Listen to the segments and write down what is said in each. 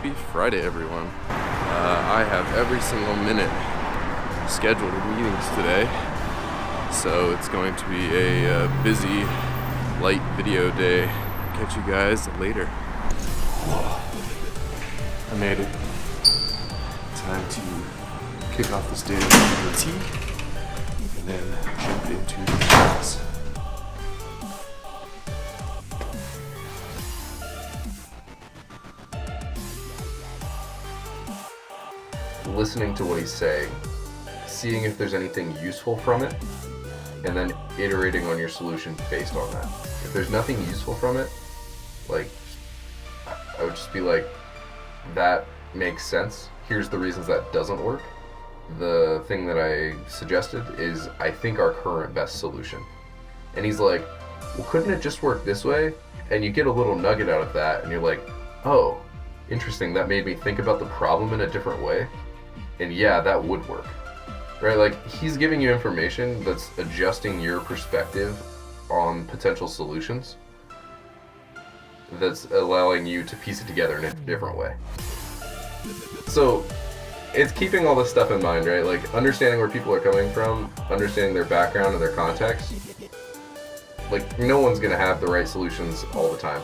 Happy Friday, everyone. I have every single minute scheduled in meetings today, so it's going to be a busy, light video day. Catch you guys later. I made it. Time to kick off this day with tea, and then jump into the class. Listening to what he's saying, seeing if there's anything useful from it, and then iterating on your solution based on that. If there's nothing useful from it, like, I would just be like, that makes sense. Here's the reasons that doesn't work. The thing that I suggested is, I think, our current best solution. And he's like, well, couldn't it just work this way? And you get a little nugget out of that, and you're like, oh, interesting, that made me think about the problem in a different way. And yeah, that would work, right? Like, he's giving you information that's adjusting your perspective on potential solutions, that's allowing you to piece it together in a different way. So it's keeping all this stuff in mind, right? Like, understanding where people are coming from, understanding their background and their context. Like, no one's gonna have the right solutions all the time.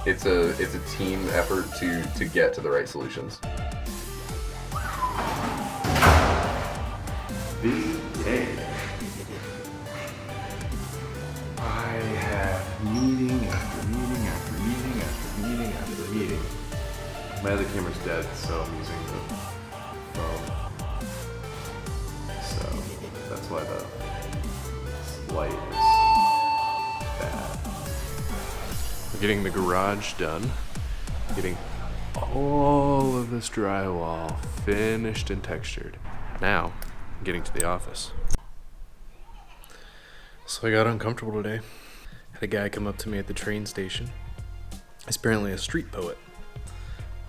It's a team effort to get to the right solutions. Busy day. I have meeting after meeting after meeting after meeting after meeting. My other camera's dead, so I'm using the phone. So that's why the light is bad. We're getting the garage done. Getting all of this drywall finished and textured. Now, getting to the office. So I got uncomfortable today. Had a guy come up to me at the train station. He's apparently a street poet.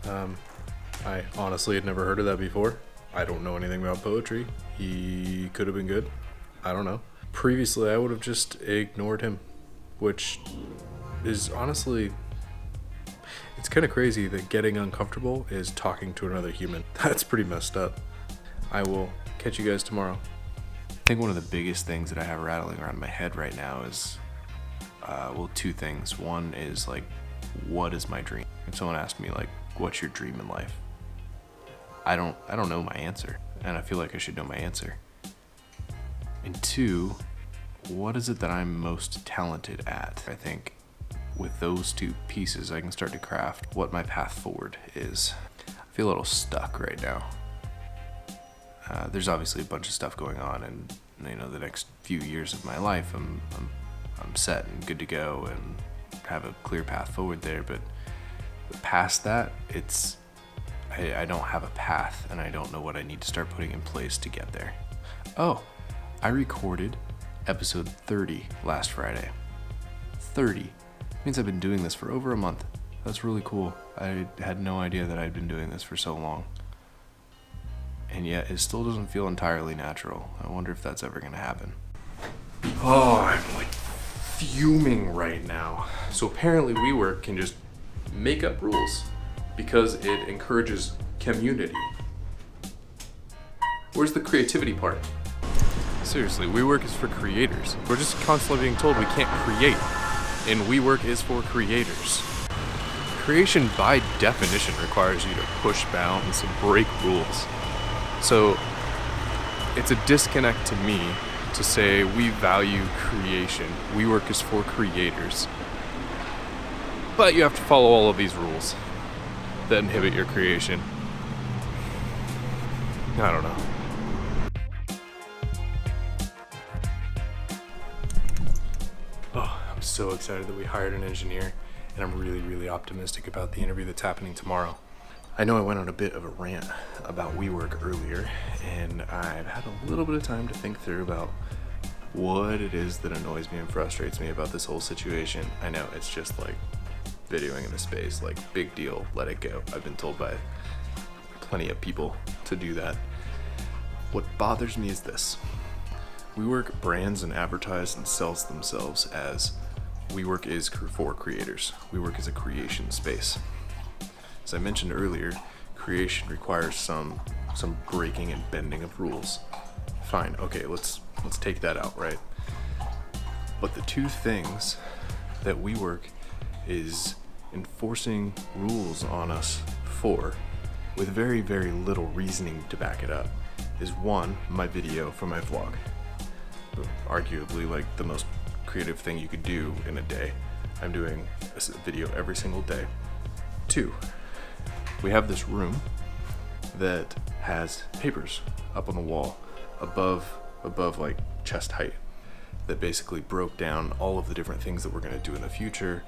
I honestly had never heard of that before. I don't know anything about poetry. He could have been good. I don't know. Previously, I would have just ignored him, which is honestly, it's kind of crazy that getting uncomfortable is talking to another human. That's pretty messed up. I will catch you guys tomorrow. I think one of the biggest things that I have rattling around my head right now is, two things. One is like, what is my dream? If someone asked me like, what's your dream in life? I don't know my answer, and I feel like I should know my answer. And two, what is it that I'm most talented at? I think with those two pieces, I can start to craft what my path forward is. I feel a little stuck right now. There's obviously a bunch of stuff going on, and the next few years of my life, I'm set and good to go and have a clear path forward there. But past that, I don't have a path, and I don't know what I need to start putting in place to get there. Oh, I recorded episode 30 last Friday. 30 means I've been doing this for over a month. That's really cool. I had no idea that I'd been doing this for so long. And yet, it still doesn't feel entirely natural. I wonder if that's ever gonna happen. Oh, I'm like fuming right now. So apparently WeWork can just make up rules because it encourages community. Where's the creativity part? Seriously, WeWork is for creators. We're just constantly being told we can't create, and WeWork is for creators. Creation by definition requires you to push bounds and break rules. So it's a disconnect to me to say we value creation. WeWork is for creators. But you have to follow all of these rules that inhibit your creation. I don't know. Oh, I'm so excited that we hired an engineer, and I'm really, really optimistic about the interview that's happening tomorrow. I know I went on a bit of a rant about WeWork earlier, and I've had a little bit of time to think through about what it is that annoys me and frustrates me about this whole situation. I know it's just like videoing in a space, like, big deal, let it go. I've been told by plenty of people to do that. What bothers me is this. WeWork brands and advertises and sells themselves as WeWork is for creators. WeWork is a creation space. As I mentioned earlier, creation requires some breaking and bending of rules. Fine, okay, let's take that out, right? But the two things that WeWork is enforcing rules on us for, with very, very little reasoning to back it up, is one, my video for my vlog. Arguably like the most creative thing you could do in a day. I'm doing a video every single day. Two, we have this room that has papers up on the wall above like chest height that basically broke down all of the different things that we're going to do in the future.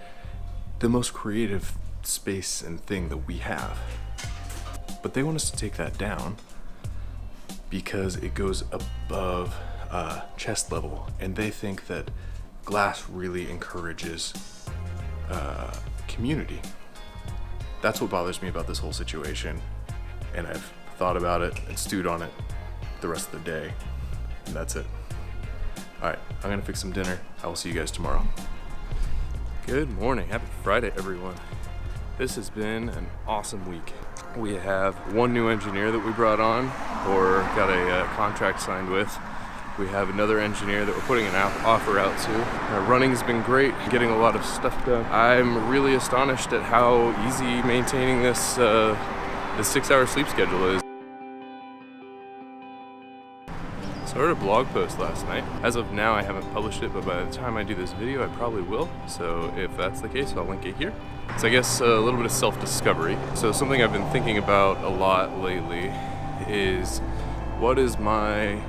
The most creative space and thing that we have. But they want us to take that down because it goes above chest level, and they think that glass really encourages community. That's what bothers me about this whole situation, and I've thought about it and stewed on it the rest of the day, and that's it. Alright, I'm gonna fix some dinner. I will see you guys tomorrow. Good morning, happy Friday everyone. This has been an awesome week. We have one new engineer that we brought on, or got a contract signed with. We have another engineer that we're putting an offer out to. Running's been great, getting a lot of stuff done. I'm really astonished at how easy maintaining this 6-hour sleep schedule is. So I wrote a blog post last night. As of now, I haven't published it, but by the time I do this video, I probably will. So if that's the case, I'll link it here. So I guess a little bit of self-discovery. So something I've been thinking about a lot lately is what is my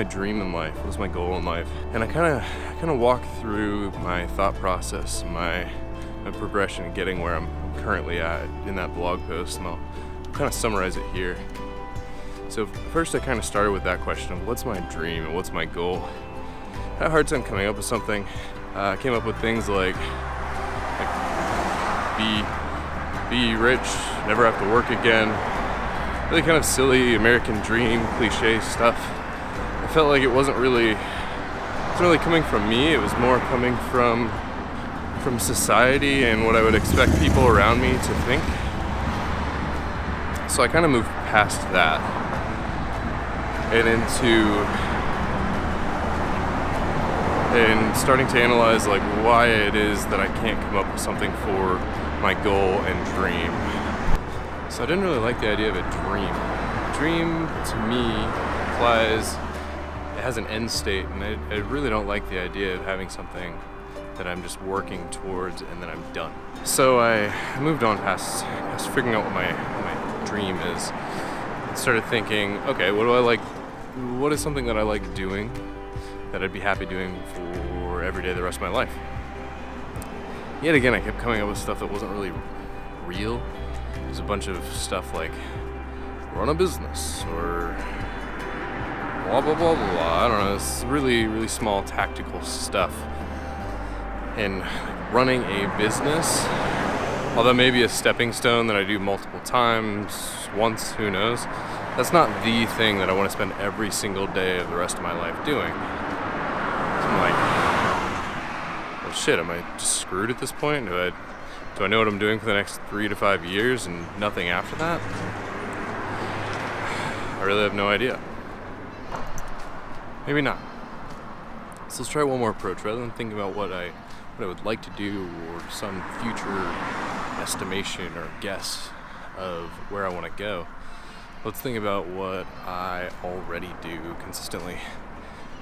dream in life? What is my goal in life? And I kind of walk through my thought process, my progression in getting where I'm currently at in that blog post, and I'll kind of summarize it here. So first I kind of started with that question of what's my dream and what's my goal. I had a hard time coming up with something. I came up with things like be rich, never have to work again. Really kind of silly American dream, cliche stuff. I felt like it wasn't really coming from me. It was more coming from society and what I would expect people around me to think. So I kind of moved past that and starting to analyze like why it is that I can't come up with something for my goal and dream. So I didn't really like the idea of a dream. Dream to me implies it has an end state, and I really don't like the idea of having something that I'm just working towards and then I'm done. So I moved on past figuring out what my dream is. I started thinking, okay, what do I like? What is something that I like doing that I'd be happy doing for every day of the rest of my life? Yet again, I kept coming up with stuff that wasn't really real. There's a bunch of stuff like run a business or blah blah blah blah. I don't know. It's really, really small tactical stuff. And running a business, although maybe a stepping stone that I do multiple times, once, who knows, that's not the thing that I want to spend every single day of the rest of my life doing. So I'm like, well shit, am I just screwed at this point? Do I know what I'm doing for the next 3 to 5 years and nothing after that? I really have no idea. Maybe not. So let's try one more approach. Rather than thinking about what I would like to do or some future estimation or guess of where I want to go, let's think about what I already do consistently.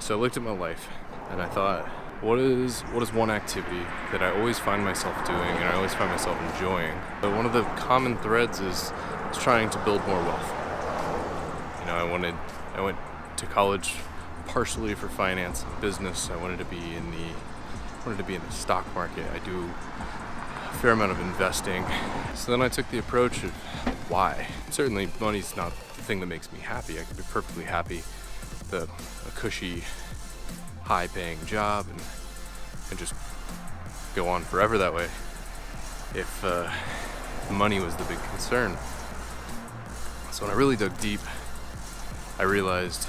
So I looked at my life and I thought, what is one activity that I always find myself doing and I always find myself enjoying? But one of the common threads is trying to build more wealth. You know, I went to college partially for finance and business. I wanted to be in the stock market. I do a fair amount of investing. So then I took the approach of why. Certainly money's not the thing that makes me happy. I could be perfectly happy with a cushy, high-paying job and just go on forever that way if money was the big concern. So when I really dug deep, I realized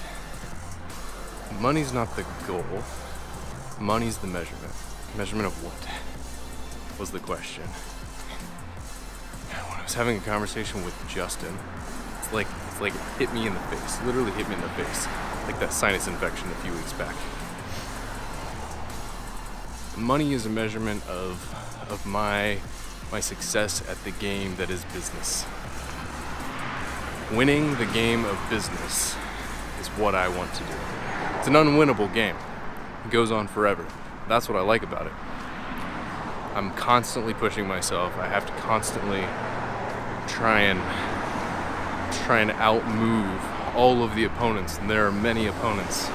money's not the goal. Money's the measurement. Measurement of what was the question. I was having a conversation with Justin. It's like it hit me in the face. Literally hit me in the face. Like that sinus infection a few weeks back. Money is a measurement of my success at the game that is business. Winning the game of business is what I want to do. It's an unwinnable game. It goes on forever. That's what I like about it. I'm constantly pushing myself. I have to constantly try and outmove all of the opponents, and there are many opponents.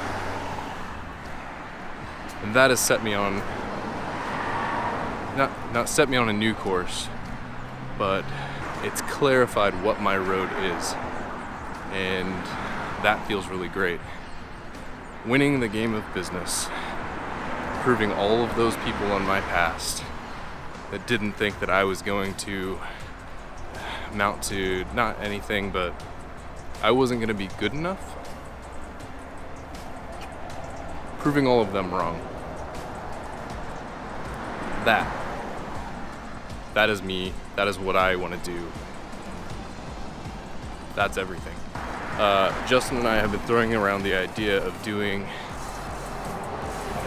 And that has set me on not set me on a new course, but it's clarified what my road is. And that feels really great. Winning the game of business, proving all of those people on my past that didn't think that I was going to amount to not anything, but I wasn't going to be good enough. Proving all of them wrong. That is me. That is what I want to do. That's everything. Justin and I have been throwing around the idea of doing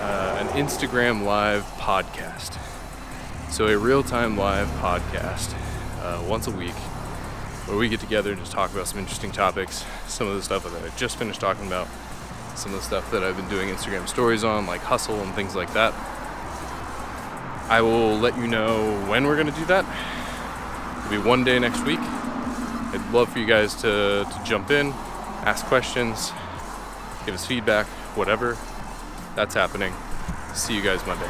an Instagram live podcast. So a real-time live podcast once a week where we get together and just talk about some interesting topics, some of the stuff that I just finished talking about, some of the stuff that I've been doing Instagram stories on, like hustle and things like that. I will let you know when we're going to do that. It'll be one day next week. I'd love for you guys to jump in, ask questions, give us feedback, whatever. That's happening. See you guys Monday.